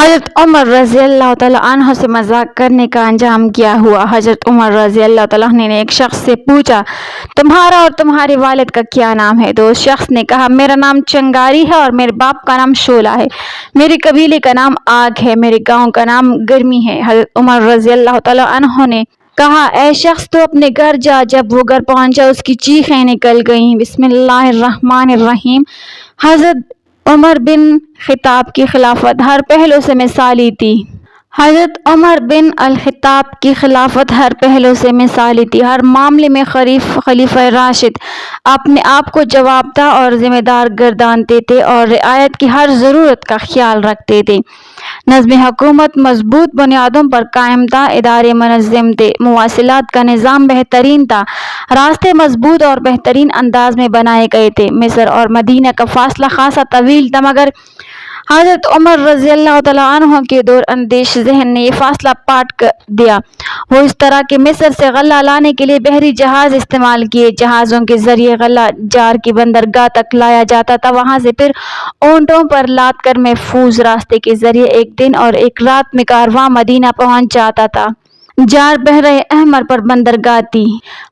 حضرت عمر رضی اللہ تعالیٰ عنہ سے مذاق کرنے کا انجام کیا ہوا۔ حضرت عمر رضی اللہ تعالیٰ عنہ نے ایک شخص سے پوچھا، تمہارا اور تمہارے والد کا کیا نام ہے؟ تو اس شخص نے کہا، میرا نام چنگاری ہے اور میرے باپ کا نام شعلہ ہے، میرے قبیلے کا نام آگ ہے، میرے گاؤں کا نام گرمی ہے۔ حضرت عمر رضی اللہ تعالیٰ عنہ نے کہا، اے شخص تو اپنے گھر جا۔ جب وہ گھر پہنچا اس کی چیخیں نکل گئیں۔ بسم اللہ الرحمن الرحیم۔ حضرت عمر بن خطاب کی خلافت ہر پہلو سے مثالی تھی۔ حضرت عمر بن الخطاب کی خلافت ہر پہلو سے مثالی تھی۔ ہر معاملے میں خلیفہ راشد اپنے آپ کو جوابدہ اور ذمہ دار گردانتے تھے اور رعایت کی ہر ضرورت کا خیال رکھتے تھے۔ نظم حکومت مضبوط بنیادوں پر قائم تھا، ادارے منظم تھے، مواصلات کا نظام بہترین تھا، راستے مضبوط اور بہترین انداز میں بنائے گئے تھے۔ مصر اور مدینہ کا فاصلہ خاصا طویل تھا، مگر حضرت عمر رضی اللہ تعالیٰ عنہ کے دور اندیش ذہن نے یہ فاصلہ پاٹ دیا۔ وہ اس طرح کہ مصر سے غلہ لانے کے لیے بحری جہاز استعمال کیے، جہازوں کے ذریعے غلہ جار کی بندرگاہ تک لایا جاتا تھا، وہاں سے پھر اونٹوں پر لاد کر محفوظ راستے کے ذریعے ایک دن اور ایک رات میں کارواں مدینہ پہنچ جاتا تھا۔ جار بحر احمر پر بندرگاہ تھی۔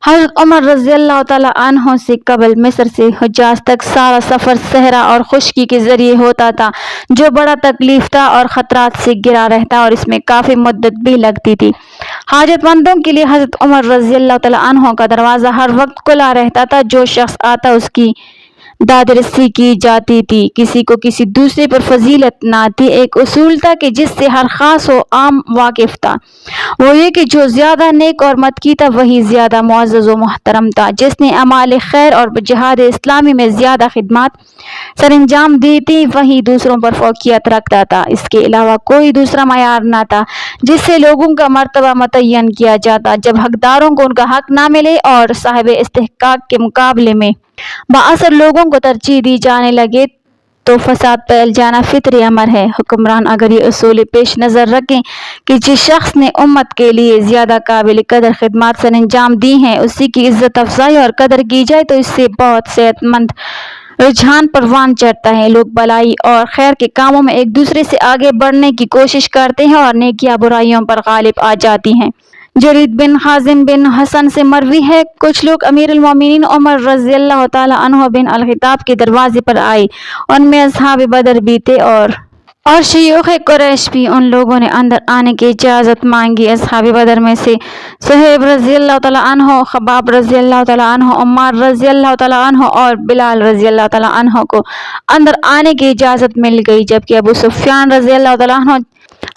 حضرت عمر رضی اللہ تعالیٰ عنہ سے قبل مصر سے حجاز تک سارا سفر صحرا اور خشکی کے ذریعے ہوتا تھا، جو بڑا تکلیف دہ اور خطرات سے گھرا رہتا اور اس میں کافی مدت بھی لگتی تھی۔ حاجت مندوں کے لیے حضرت عمر رضی اللہ تعالیٰ عنہ کا دروازہ ہر وقت کھلا رہتا تھا، جو شخص آتا اس کی دادرسی کی جاتی تھی، کسی کو کسی دوسرے پر فضیلت نہ تھی۔ ایک اصول تھا کہ جس سے ہر خاص و عام واقف تھا، وہ یہ کہ جو زیادہ نیک اور متقی تھا وہی زیادہ معزز و محترم تھا، جس نے اعمال خیر اور جہاد اسلامی میں زیادہ خدمات سر انجام دی تھی وہی دوسروں پر فوقیت رکھتا تھا۔ اس کے علاوہ کوئی دوسرا معیار نہ تھا جس سے لوگوں کا مرتبہ متعین کیا جاتا۔ جب حقداروں کو ان کا حق نہ ملے اور صاحب استحقاق کے مقابلے میں بااثر لوگوں کو ترجیح دی جانے لگے تو فساد پھیل جانا فطری امر ہے۔ حکمران اگر یہ اصول پیش نظر رکھیں کہ جس شخص نے امت کے لیے زیادہ قابل قدر خدمات سر انجام دی ہیں اسی کی عزت افزائی اور قدر کی جائے تو اس سے بہت صحت مند رجحان پروان چڑھتا ہے۔ لوگ بھلائی اور خیر کے کاموں میں ایک دوسرے سے آگے بڑھنے کی کوشش کرتے ہیں اور نیکیاں برائیوں پر غالب آ جاتی ہیں۔ جرید بن حازم بن حسن سے مروی ہے، کچھ لوگ امیر المومنین عمر رضی اللہ تعالیٰ عنہ بن الخطاب کے دروازے پر آئے، ان میں اصحاب بدر بھی تھے اور شیوخ قریش بھی۔ ان لوگوں نے اندر آنے کی اجازت مانگی۔ اصحاب بدر میں سے صہیب رضی اللہ تعالیٰ عنہ، خباب رضی اللہ تعالیٰ عنہ، عمار رضی اللہ تعالیٰ عنہ اور بلال رضی اللہ تعالیٰ عنہ کو اندر آنے کی اجازت مل گئی، جبکہ ابو سفیان رضی اللہ تعالیٰ عنہ،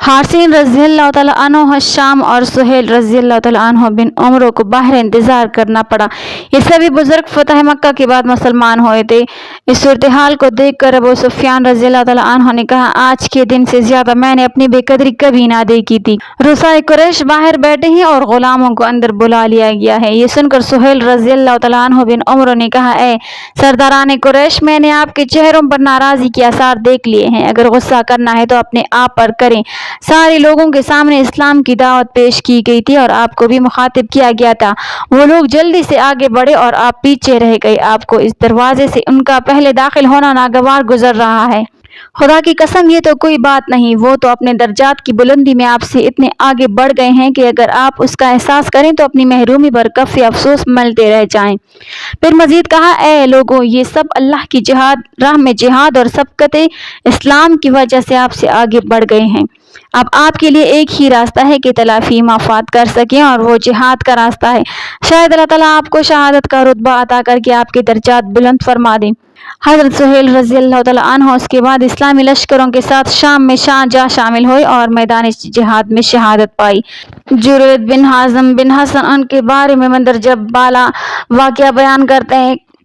حارثین رضی اللہ تعالیٰ عنہ شام اور سہیل رضی اللہ تعالیٰ عنہ بن عمرو کو باہر انتظار کرنا پڑا۔ یہ سبھی بزرگ فتح مکہ کے بعد مسلمان ہوئے تھے۔ اس صورتحال کو دیکھ کر ابو سفیان رضی اللہ تعالیٰ عنہ نے کہا، آج کے دن سے زیادہ میں نے اپنی بے قدری کبھی نہ دیکھی تھی۔ رؤسائے قریش باہر بیٹھے ہیں اور غلاموں کو اندر بلا لیا گیا ہے۔ یہ سن کر سہیل رضی اللہ تعالیٰ عنہ بن عمرو نے کہا، اے سرداران قریش، میں نے آپ کے چہروں پر ناراضی کے آثار دیکھ لیے ہیں، اگر غصہ کرنا ہے تو اپنے آپ پر کریں۔ سارے لوگوں کے سامنے اسلام کی دعوت پیش کی گئی تھی اور آپ کو بھی مخاطب کیا گیا تھا۔ وہ لوگ جلدی سے آگے بڑھے اور آپ پیچھے رہ گئے۔ آپ کو اس دروازے سے ان کا پہلے داخل ہونا ناگوار گزر رہا ہے۔ خدا کی قسم یہ تو کوئی بات نہیں، وہ تو اپنے درجات کی بلندی میں آپ سے اتنے آگے بڑھ گئے ہیں کہ اگر آپ اس کا احساس کریں تو اپنی محرومی پر کفِ افسوس ملتے رہ جائیں۔ پھر مزید کہا، اے لوگو، یہ سب اللہ کی راہ میں جہاد اور سبقت اسلام کی وجہ سے آپ سے آگے بڑھ گئے ہیں۔ اب آپ کے لیے ایک ہی راستہ ہے کہ تلافی مفاد کر سکیں اور وہ جہاد کا راستہ ہے۔ شاید اللہ تعالیٰ آپ کو شہادت کا رتبہ عطا کر کے آپ کے درجات بلند فرما دیں۔ حضرت سہیل رضی اللہ تعالیٰ عنہ اس کے بعد اسلامی لشکروں کے ساتھ شام میں جا شامل ہوئے اور میدان جہاد میں شہادت پائی۔ جرید بن حازم بن حسن ان کے بارے میں مندرجہ بالا واقعہ بیان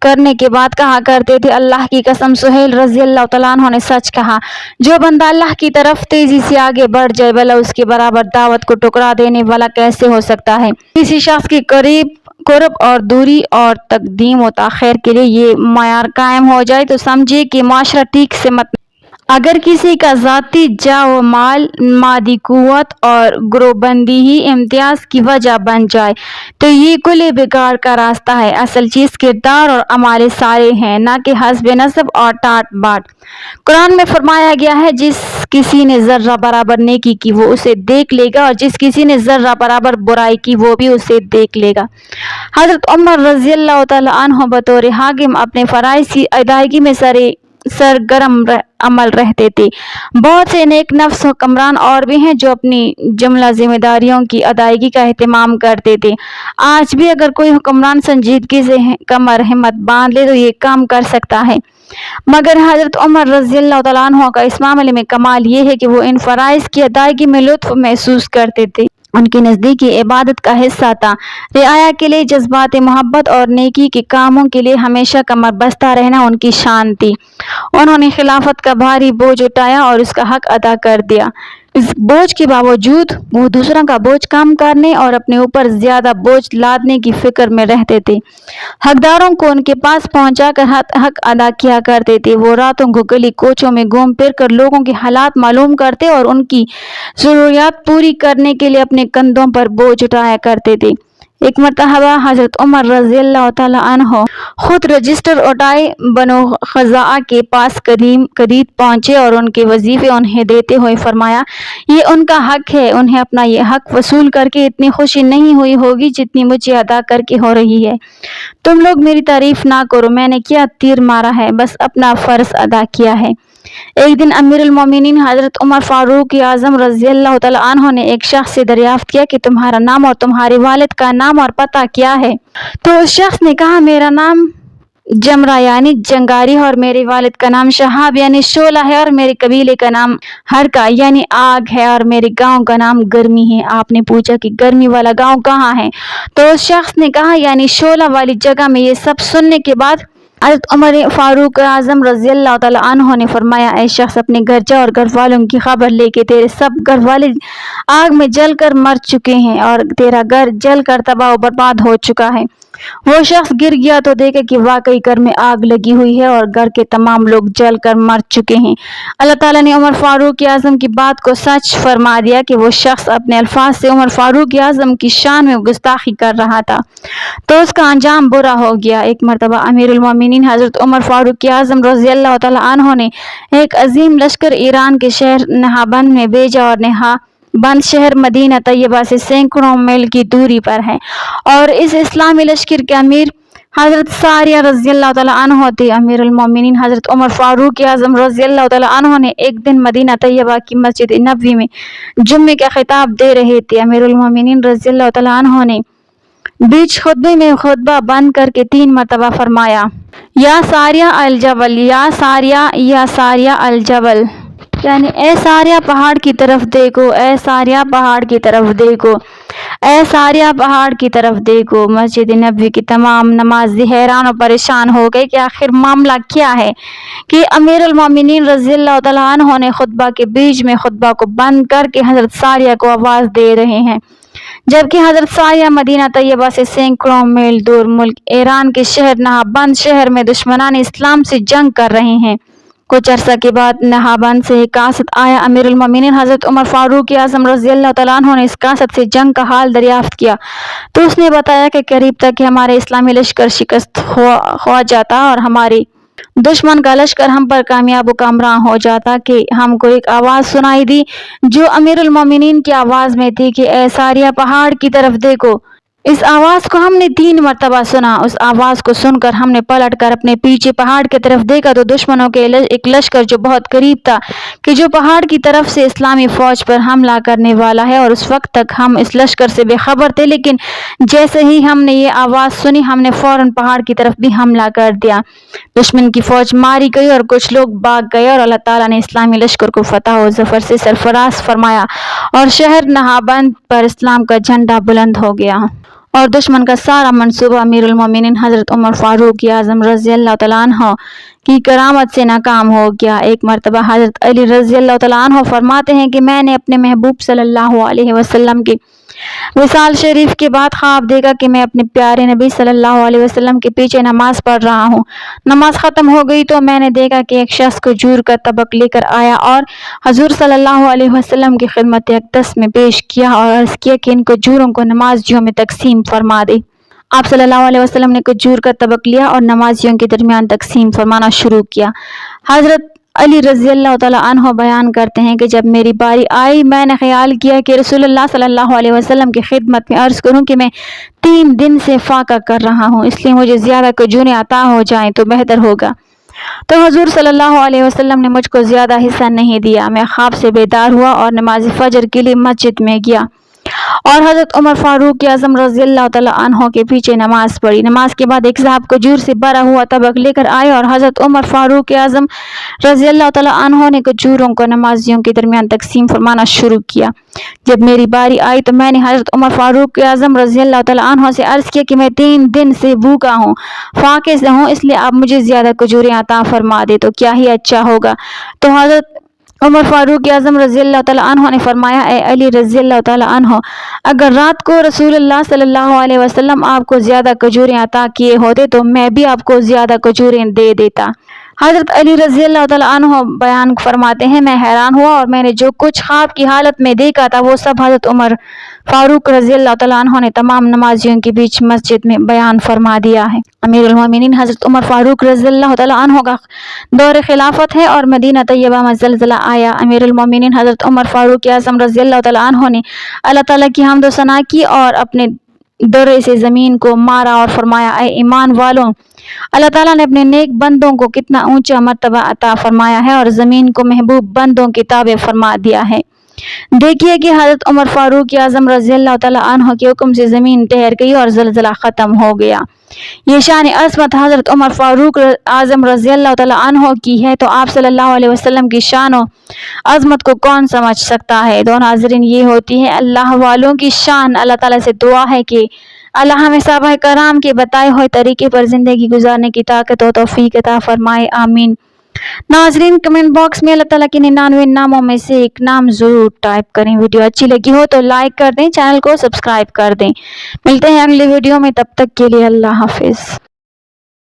کرنے کے بعد کہا کرتے تھے، اللہ کی قسم سہیل رضی اللہ تعالیٰ عنہ نے سچ کہا۔ جو بندہ اللہ کی طرف تیزی سے آگے بڑھ جائے بھلا اس کے برابر دعوت کو ٹکرا دینے والا کیسے ہو سکتا ہے۔ کسی شخص کی قرب اور دوری اور تقدیم و تاخیر کے لیے یہ معیار قائم ہو جائے تو سمجھے کہ معاشرہ ٹھیک سے اگر کسی کا ذاتی جاہ و مال، مادی قوت اور گروہ بندی ہی امتیاز کی وجہ بن جائے تو یہ کل بگاڑ کا راستہ ہے۔ اصل چیز کردار اور اعمال صالح ہیں، نہ کہ حسب نسب اور ٹاٹ باٹ۔ قرآن میں فرمایا گیا ہے جس کسی نے ذرہ برابر نیکی کی وہ اسے دیکھ لے گا، اور جس کسی نے ذرہ برابر برائی کی وہ بھی اسے دیکھ لے گا۔ حضرت عمر رضی اللہ تعالیٰ عنہ بطور حاکم اپنے فرائض کی ادائیگی میں سرگرم عمل رہتے تھے۔ بہت سے نیک نفس حکمران اور بھی ہیں جو اپنی جملہ ذمہ داریوں کی ادائیگی کا اہتمام کرتے تھے۔ آج بھی اگر کوئی حکمران سنجیدگی سے کمر ہمت باندھ لے تو یہ کام کر سکتا ہے، مگر حضرت عمر رضی اللہ تعالیٰ عنہ کا اس معاملے میں کمال یہ ہے کہ وہ ان فرائض کی ادائیگی میں لطف محسوس کرتے تھے۔ ان کے نزدیک یہ عبادت کا حصہ تھا۔ رعایا کے لیے جذبات محبت اور نیکی کے کاموں کے لیے ہمیشہ کمر بستہ رہنا ان کی شان تھی۔ انہوں نے خلافت کا بھاری بوجھ اٹھایا اور اس کا حق ادا کر دیا۔ اس بوجھ کے باوجود وہ دوسروں کا بوجھ کم کرنے اور اپنے اوپر زیادہ بوجھ لادنے کی فکر میں رہتے تھے۔ حقداروں کو ان کے پاس پہنچا کر حق ادا کیا کرتے تھے۔ وہ راتوں کو گلی کوچوں میں گھوم پھر کر لوگوں کے حالات معلوم کرتے اور ان کی ضروریات پوری کرنے کے لیے اپنے کندھوں پر بوجھ اٹھایا کرتے تھے۔ ایک مرتبہ حضرت عمر رضی اللہ تعالیٰ عنہ خود رجسٹر اٹھائے بنو خزاعہ کے پاس قدید پہنچے اور ان کے وظیفے انہیں دیتے ہوئے فرمایا، یہ ان کا حق ہے، انہیں اپنا یہ حق وصول کر کے اتنی خوشی نہیں ہوئی ہوگی جتنی مجھے ادا کر کے ہو رہی ہے۔ تم لوگ میری تعریف نہ کرو، میں نے کیا تیر مارا ہے، بس اپنا فرض ادا کیا ہے۔ ایک دن امیر المومنین حضرت عمر فاروق اعظم رضی اللہ تعالیٰ عنہ نے ایک شخص سے دریافت کیا کہ تمہارا نام اور تمہارے والد کا نام اور پتہ کیا ہے؟ تو اس شخص نے کہا، میرا نام جمرہ یعنی جنگاری اور میرے والد کا نام شہاب یعنی شعلہ ہے اور میرے قبیلے کا نام ہرکا یعنی آگ ہے اور میرے گاؤں کا نام گرمی ہے۔ آپ نے پوچھا کہ گرمی والا گاؤں کہاں ہے؟ تو اس شخص نے کہا یعنی شعلہ والی جگہ میں۔ یہ سب سننے کے بعد حضرت عمر فاروق اعظم رضی اللہ تعالیٰ عنہ نے فرمایا، اے شخص اپنے گھر جا اور گھر والوں کی خبر لے کہ تیرے سب گھر والے آگ میں جل کر مر چکے ہیں اور تیرا گھر جل کر تباہ و برباد ہو چکا ہے۔ وہ شخص گر گیا تو دیکھا کہ واقعی گھر میں آگ لگی ہوئی ہے اور گھر کے تمام لوگ جل کر مر چکے ہیں۔ اللہ تعالیٰ نے عمر فاروق اعظم کی بات کو سچ فرما دیا کہ وہ شخص اپنے الفاظ سے عمر فاروق اعظم کی شان میں گستاخی کر رہا تھا تو اس کا انجام برا ہو گیا۔ ایک مرتبہ امیر المومنین حضرت عمر فاروق اعظم رضی اللہ تعالیٰ عنہ نے ایک عظیم لشکر ایران کے شہر نہابند میں بھیجا اور نہابند شہر مدینہ طیبہ سے سینکڑوں میل کی دوری پر ہے اور اس اسلامی لشکر کے امیر حضرت ساریہ رضی اللہ تعالیٰ عنہ تھے۔ امیر المومنین حضرت عمر فاروق اعظم رضی اللہ تعالیٰ عنہ نے ایک دن مدینہ طیبہ کی مسجد نبوی میں جمعے کا خطاب دے رہے تھے۔ امیر المومنین رضی اللہ تعالیٰ عنہ نے بیچ خطبے میں خطبہ بند کر کے 3 مرتبہ فرمایا، یا ساریہ الجبل، یا ساریہ، یا ساریہ الجبل، یعنی اے ساریہ پہاڑ کی طرف دیکھو، اے ساریہ پہاڑ کی طرف دیکھو، اے ساریہ پہاڑ کی طرف دیکھو۔ مسجد نبوی کی تمام نمازی حیران و پریشان ہو گئے کہ آخر معاملہ کیا ہے کہ امیر المومنین رضی اللہ تعالیٰ عنہ نے خطبہ کے بیچ میں خطبہ کو بند کر کے حضرت ساریہ کو آواز دے رہے ہیں، جبکہ حضرت ساریہ مدینہ طیبہ سے سینکڑوں میل دور ملک ایران کے شہر نہابند شہر میں دشمنان اسلام سے جنگ کر رہے ہیں۔ کچھ عرصہ کے بعد نہابند سے ایک کاسد آیا۔ امیر المومنین حضرت عمر فاروق اعظم رضی اللہ تعالیٰ عنہ نے اس کاسد سے جنگ کا حال دریافت کیا تو اس نے بتایا کہ قریب تک ہمارے اسلامی لشکر شکست ہو جاتا اور ہمارے دشمن کا لشکر ہم پر کامیاب و کامراں ہو جاتا کہ ہم کو ایک آواز سنائی دی جو امیر المومنین کی آواز میں تھی کہ اے ساریہ پہاڑ کی طرف دیکھو۔ اس آواز کو ہم نے 3 مرتبہ سنا۔ اس آواز کو سن کر ہم نے پلٹ کر اپنے پیچھے پہاڑ کی طرف دیکھا تو دشمنوں کے ایک لشکر جو بہت قریب تھا کہ جو پہاڑ کی طرف سے اسلامی فوج پر حملہ کرنے والا ہے، اور اس وقت تک ہم اس لشکر سے بے خبر تھے، لیکن جیسے ہی ہم نے یہ آواز سنی ہم نے فوراً پہاڑ کی طرف بھی حملہ کر دیا۔ دشمن کی فوج ماری گئی اور کچھ لوگ بھاگ گئے اور اللہ تعالیٰ نے اسلامی لشکر کو فتح و ظفر سے سرفراز فرمایا اور شہر نہابند پر اسلام کا جھنڈا بلند ہو گیا اور دشمن کا سارا منصوبہ امیر المومنین حضرت عمر فاروق اعظم رضی اللہ تعالیٰ عنہ کی کرامت سے ناکام ہو گیا۔ ایک مرتبہ حضرت علی رضی اللہ تعالیٰ عنہ فرماتے ہیں کہ میں نے اپنے محبوب صلی اللہ علیہ وسلم کے وصال شریف کے بعد خواب دیکھا کہ میں اپنے پیارے نبی صلی اللہ علیہ وسلم کے پیچھے نماز پڑھ رہا ہوں۔ نماز ختم ہو گئی تو میں نے دیکھا کہ ایک شخص کھجور کا طبق لے کر آیا اور حضور صلی اللہ علیہ وسلم کی خدمت اقدس میں پیش کیا اور عرض کیا کہ ان کھجوروں کو نمازیوں میں تقسیم فرما دے۔ آپ صلی اللہ علیہ وسلم نے کھجور کا طبق لیا اور نمازیوں کے درمیان تقسیم فرمانا شروع کیا۔ حضرت علی رضی اللہ تعالیٰ عنہ بیان کرتے ہیں کہ جب میری باری آئی میں نے خیال کیا کہ رسول اللہ صلی اللہ علیہ وسلم کی خدمت میں عرض کروں کہ میں 3 دن سے فاقہ کر رہا ہوں، اس لیے مجھے زیادہ کھجوریں عطا ہو جائیں تو بہتر ہوگا۔ تو حضور صلی اللہ علیہ وسلم نے مجھ کو زیادہ حصہ نہیں دیا۔ میں خواب سے بیدار ہوا اور نماز فجر کے لیے مسجد میں گیا اور حضرت عمر فاروق اعظم رضی اللہ تعالیٰ عنہ کے پیچھے نماز پڑھی۔ نماز کے بعد ایک صاحب کھجور سے بھرا ہوا طبق لے کر آئے اور حضرت عمر فاروق اعظم رضی اللہ تعالیٰ عنہ نے کھجوروں کو نمازیوں کے درمیان تقسیم فرمانا شروع کیا۔ جب میری باری آئی تو میں نے حضرت عمر فاروق اعظم رضی اللہ تعالیٰ عنہ سے عرض کیا کہ میں 3 دن سے بھوکا ہوں، فاقے سے ہوں، اس لیے آپ مجھے زیادہ کھجوریں عطا فرما دے تو کیا ہی اچھا ہوگا۔ تو حضرت عمر فاروق اعظم رضی اللہ تعالیٰ عنہ نے فرمایا، اے علی رضی اللہ تعالیٰ عنہ، اگر رات کو رسول اللہ صلی اللہ علیہ وسلم آپ کو زیادہ کھجوریں عطا کیے ہوتے تو میں بھی آپ کو زیادہ کھجوریں دے دیتا۔ حضرت علی رضی اللہ تعالیٰ عنہ بیان فرماتے ہیں، میں حیران ہوا اور میں نے جو کچھ خواب کی حالت میں دیکھا تھا وہ سب حضرت عمر فاروق رضی اللہ تعالیٰ عنہ نے تمام نمازیوں کے بیچ مسجد میں بیان فرما دیا ہے۔ امیر المومنین حضرت عمر فاروق رضی اللہ تعالیٰ عنہ کا دور خلافت ہے اور مدینہ طیبہ میں زلزلہ آیا۔ امیر المومنین حضرت عمر فاروق اعظم رضی اللہ تعالیٰ عنہ نے اللہ تعالیٰ کی حمد و ثنا کی اور اپنے درے سے زمین کو مارا اور فرمایا، اے ایمان والوں، اللہ تعالیٰ نے اپنے نیک بندوں کو کتنا اونچا مرتبہ عطا فرمایا ہے اور زمین کو محبوب بندوں کے تابع فرما دیا ہے۔ دیکھیے کہ حضرت عمر فاروق اعظم رضی اللہ تعالیٰ عنہ کے حکم سے زمین ٹھہر گئی اور زلزلہ ختم ہو گیا۔ یہ شان عظمت حضرت عمر فاروق اعظم رضی اللہ تعالیٰ عنہ کی ہے تو آپ صلی اللہ علیہ وسلم کی شان و عظمت کو کون سمجھ سکتا ہے۔ تو ناظرین، یہ ہوتی ہے اللہ والوں کی شان۔ اللہ تعالیٰ سے دعا ہے کہ اللہ ہمیں صحابہ کرام کے بتائے ہوئے طریقے پر زندگی گزارنے کی طاقت و توفیق عطا فرمائے، آمین۔ ناظرین، کمنٹ باکس میں اللہ تعالیٰ کے 99 ناموں میں سے ایک نام ضرور ٹائپ کریں۔ ویڈیو اچھی لگی ہو تو لائک کر دیں، چینل کو سبسکرائب کر دیں۔ ملتے ہیں اگلی ویڈیو میں، تب تک کے لیے اللہ حافظ۔